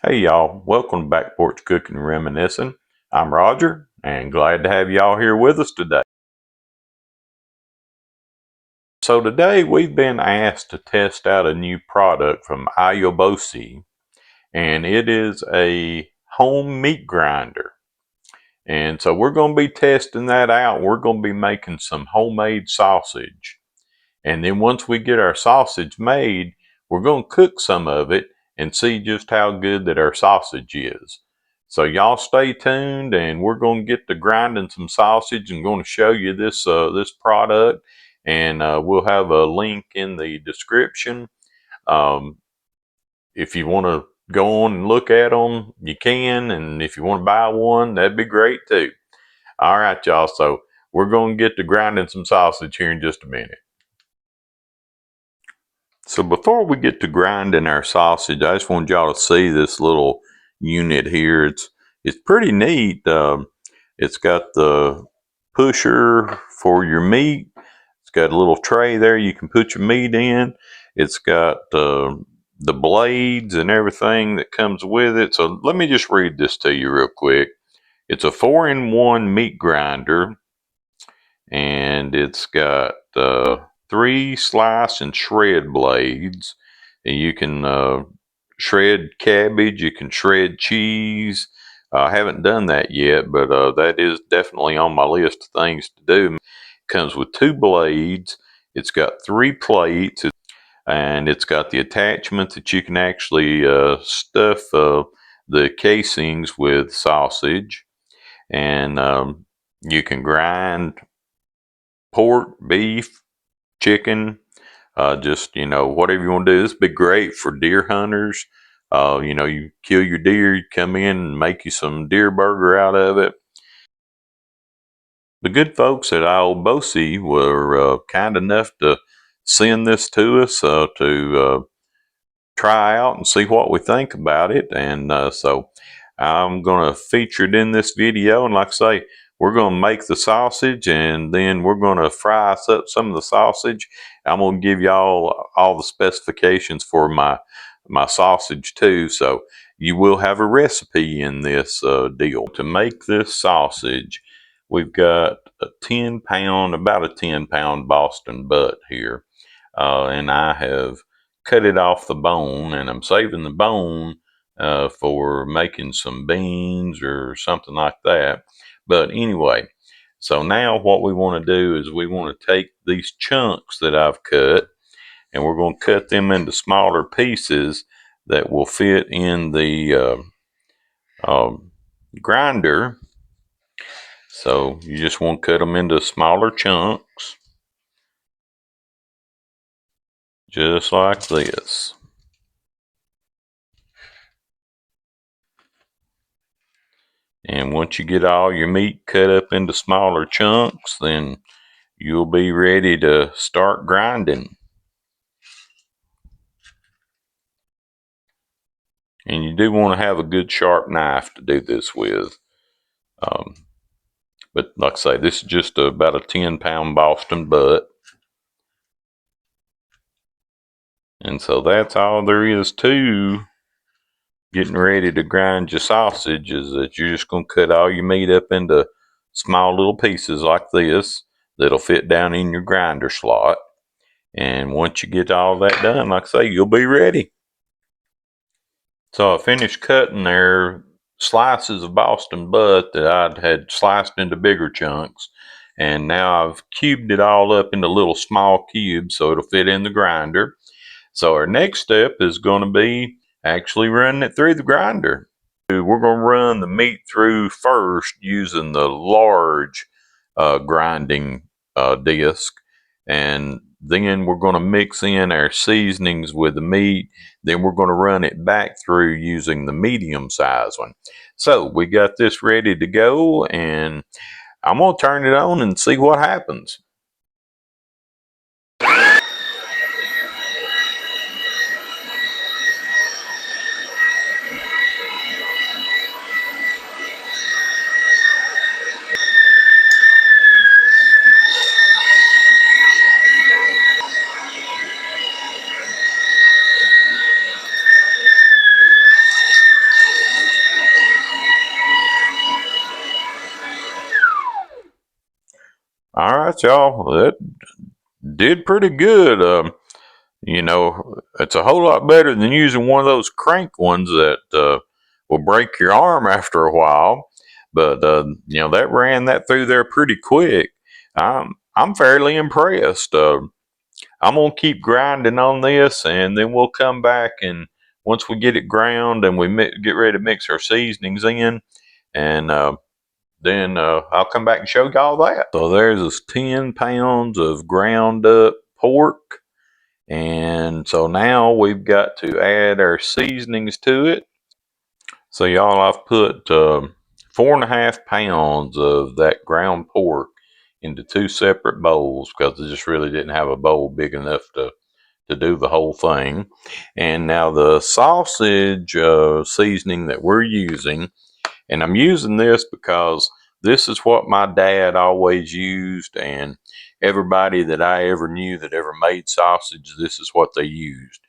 Hey y'all, welcome to Back Porch Cooking and Reminiscing. I'm Roger and glad to have y'all here with us today. So today we've been asked to test out a new product from AOBOSI, and it is a home meat grinder. And so we're going to be testing that out. We're going to be making some homemade sausage. And then once we get our sausage made, we're going to cook some of it and see just how good that our sausage is. So y'all stay tuned, and we're going to get to grinding some sausage and going to show you this product. And we'll have a link in the description. Um, if you want to go on and look at them, you can. And if you want to buy one, that'd be great too. All right, y'all. So we're going to get to grinding some sausage here in just a minute. So before we get to grinding our sausage, I just want y'all to see this little unit here. It's pretty neat. It's got the pusher for your meat. It's got a little tray there you can put your meat in. It's got the blades and everything that comes with it. So let me just read this to you real quick. It's a 4-in-1 meat grinder, and it's got three slice and shred blades. And you can shred cabbage, you can shred cheese. I haven't done that yet, but that is definitely on my list of things to do. It comes with two blades. It's got three plates, and it's got the attachment that you can actually stuff the casings with sausage. And you can grind pork, beef, chicken, just, whatever you want to do. This would be great for deer hunters. You kill your deer, you come in and make you some deer burger out of it. The good folks at AOBOSI were kind enough to send this to us to try out and see what we think about it. And so I'm going to feature it in this video. And like I say, we're going to make the sausage, and then we're going to fry up some of the sausage. I'm going to give y'all all the specifications for my sausage too. So you will have a recipe in this deal. To make this sausage, we've got about a 10-pound Boston butt here. And I have cut it off the bone, and I'm saving the bone for making some beans or something like that. But anyway, so now what we want to do is we want to take these chunks that I've cut, and we're going to cut them into smaller pieces that will fit in the grinder. So you just want to cut them into smaller chunks, just like this. And once you get all your meat cut up into smaller chunks, then you'll be ready to start grinding. And you do want to have a good sharp knife to do this with. But like I say, this is just about a 10-pound Boston butt. And so that's all there is to getting ready to grind your sausage, is that you're just going to cut all your meat up into small little pieces like this that'll fit down in your grinder slot. And once you get all that done, like I say, you'll be ready. So I finished cutting their slices of Boston butt that I had sliced into bigger chunks. And now I've cubed it all up into little small cubes so it'll fit in the grinder. So our next step is going to be actually running it through the grinder. We're going to run the meat through first using the large grinding disc. And then we're going to mix in our seasonings with the meat. Then we're going to run it back through using the medium size one. So we got this ready to go, and I'm going to turn it on and see what happens. right, y'all. That did pretty good. It's a whole lot better than using one of those crank ones that will break your arm after a while. But that ran that through there pretty quick. I'm fairly impressed. I'm gonna keep grinding on this, and then we'll come back and once we get it ground and we get ready to mix our seasonings in, and then I'll come back and show y'all that. So there's this 10 pounds of ground up pork. And so now we've got to add our seasonings to it. So y'all, I've put 4.5 pounds of that ground pork into two separate bowls because I just really didn't have a bowl big enough to do the whole thing. And now the sausage seasoning that we're using, and I'm using this because this is what my dad always used, and everybody that I ever knew that ever made sausage, this is what they used.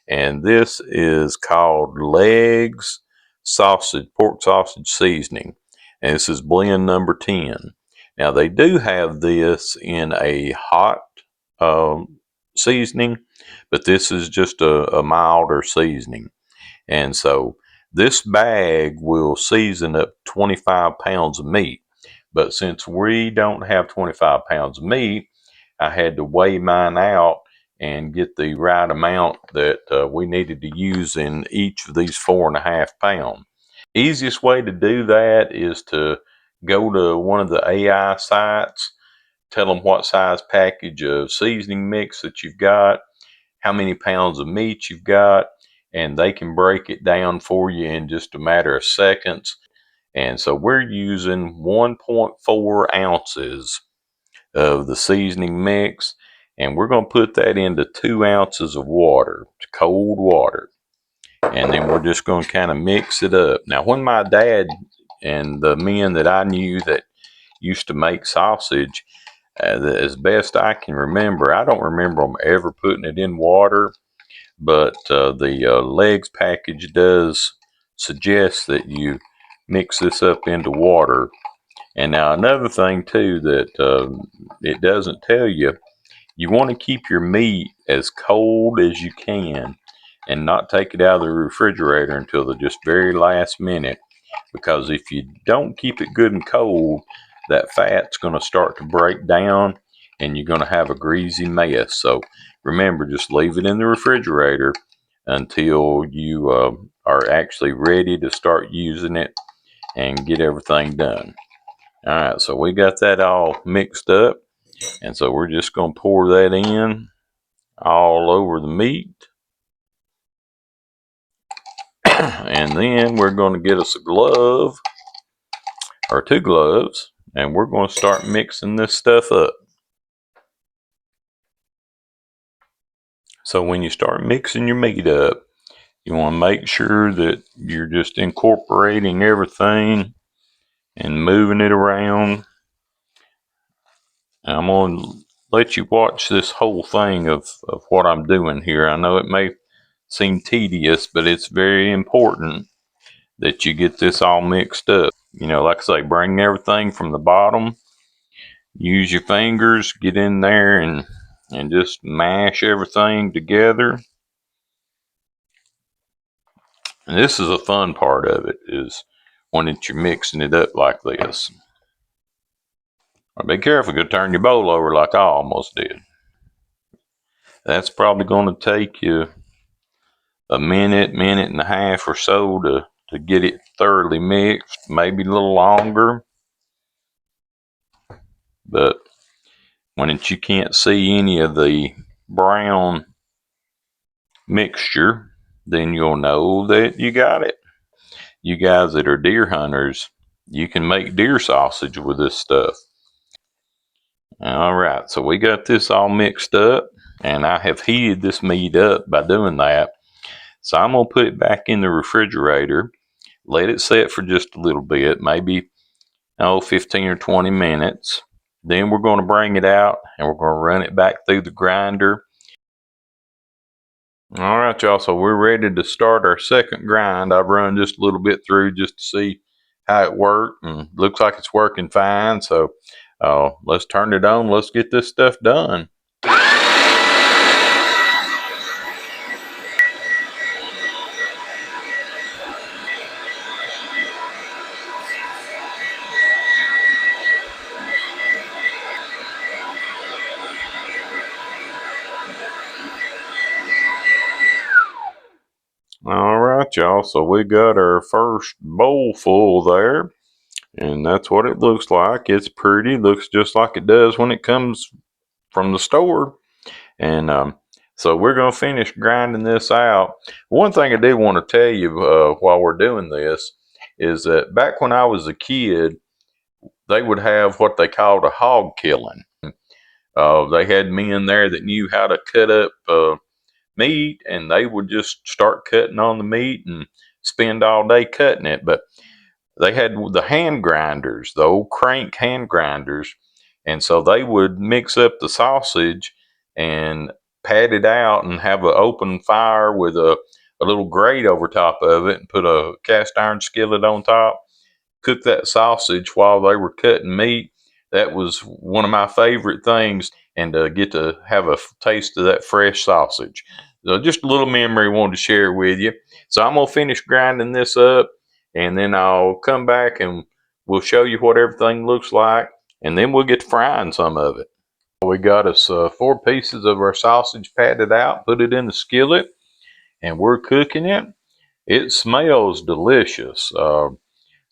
And this is called Legs sausage, pork sausage seasoning. And this is blend number 10. Now they do have this in a hot seasoning, but this is just a milder seasoning. And so this bag will season up 25 pounds of meat. But since we don't have 25 pounds of meat, I had to weigh mine out and get the right amount that we needed to use in each of these 4.5 pounds. Easiest way to do that is to go to one of the AI sites, tell them what size package of seasoning mix that you've got, how many pounds of meat you've got, and they can break it down for you in just a matter of seconds. And so we're using 1.4 ounces of the seasoning mix, and we're going to put that into 2 ounces of water, cold water. And then we're just going to kind of mix it up. Now, when my dad and the men that I knew that used to make sausage, as best I can remember, I don't remember them ever putting it in water, but the Legs package does suggest that you mix this up into water. And now another thing too that it doesn't tell you, you want to keep your meat as cold as you can and not take it out of the refrigerator until the just very last minute, because if you don't keep it good and cold, that fat's going to start to break down and you're going to have a greasy mess. So remember, just leave it in the refrigerator until you are actually ready to start using it and get everything done. All right, so we got that all mixed up, and so we're just going to pour that in all over the meat. And then we're going to get us a glove or 2 gloves, and we're going to start mixing this stuff up. So when you start mixing your meat up, you want to make sure that you're just incorporating everything and moving it around. And I'm going to let you watch this whole thing of what I'm doing here. I know it may seem tedious, but it's very important that you get this all mixed up. Like I say, bring everything from the bottom, use your fingers, get in there and just mash everything together. And this is a fun part of it, is when you're mixing it up like this. Be careful, you turn your bowl over like I almost did. That's probably going to take you a minute and a half or so to get it thoroughly mixed, maybe a little longer. But when you can't see any of the brown mixture, then you'll know that you got it. You guys that are deer hunters, you can make deer sausage with this stuff. All right, so we got this all mixed up, and I have heated this meat up by doing that. So I'm going to put it back in the refrigerator, let it set for just a little bit, maybe 15 or 20 minutes. Then we're going to bring it out and we're going to run it back through the grinder. All right, y'all, so we're ready to start our second grind. I've run just a little bit through just to see how it worked, and looks like it's working fine. So Let's turn it on. Let's get this stuff done. All right, y'all. So we got our first bowl full there. And that's what it looks like. It's pretty. Looks just like it does when it comes from the store. And so we're going to finish grinding this out. One thing I did want to tell you while we're doing this is that back when I was a kid, they would have what they called a hog killing. They had men there that knew how to cut up meat, and they would just start cutting on the meat and spend all day cutting it. But they had the hand grinders, the old crank hand grinders, and so they would mix up the sausage and pat it out and have an open fire with a little grate over top of it and put a cast iron skillet on top, cook that sausage while they were cutting meat. That was one of my favorite things, and to get to have a taste of that fresh sausage. So just a little memory I wanted to share with you. So I'm gonna finish grinding this up, and then I'll come back and we'll show you what everything looks like, and then we'll get to frying some of it. We got us 4 pieces of our sausage patted out, put it in the skillet, and we're cooking it. It smells delicious.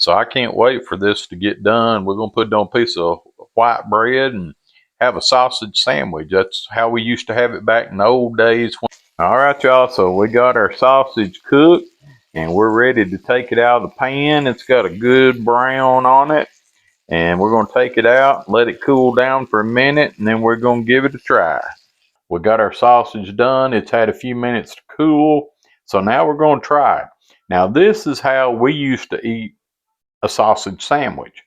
So I can't wait for this to get done. We're going to put it on a piece of white bread and have a sausage sandwich. That's how we used to have it back in the old days. All right, y'all. So we got our sausage cooked and we're ready to take it out of the pan. It's got a good brown on it. And we're going to take it out, let it cool down for a minute, and then we're going to give it a try. We got our sausage done. It's had a few minutes to cool. So now we're going to try it. Now, this is how we used to eat a sausage sandwich.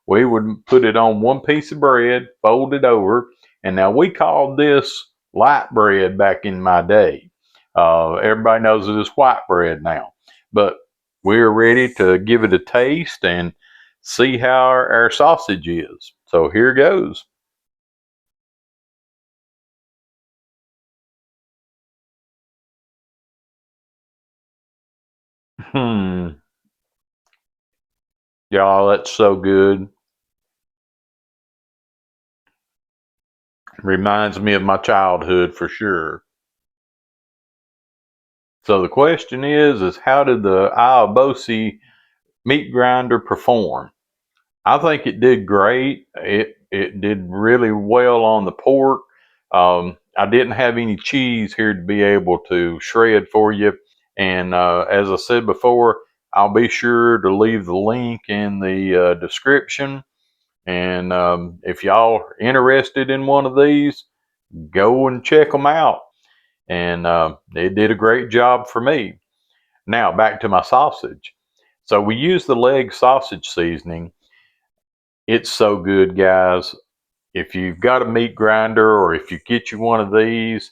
We would put it on one piece of bread, fold it over, and now we called this light bread back in my day. Everybody knows it is white bread now, but we're ready to give it a taste and see how our sausage is. So here goes. Hmm. Y'all, that's so good. Reminds me of my childhood for sure. So the question is how did the AOBOSI meat grinder perform? I think it did great. It did really well on the pork. I didn't have any cheese here to be able to shred for you. And as I said before, I'll be sure to leave the link in the description. And if y'all are interested in one of these, go and check them out. And it did a great job for me. Now back to my sausage. So we use the leg sausage seasoning. It's so good, guys. If you've got a meat grinder or if you get you one of these,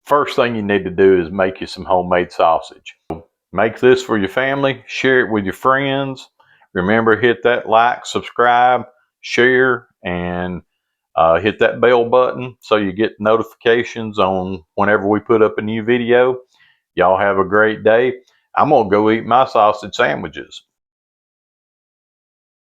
first thing you need to do is make you some homemade sausage. Make this for your family, share it with your friends. Remember, hit that like, subscribe, share, and hit that bell button so you get notifications on whenever we put up a new video. Y'all have a great day. I'm going to go eat my sausage sandwiches.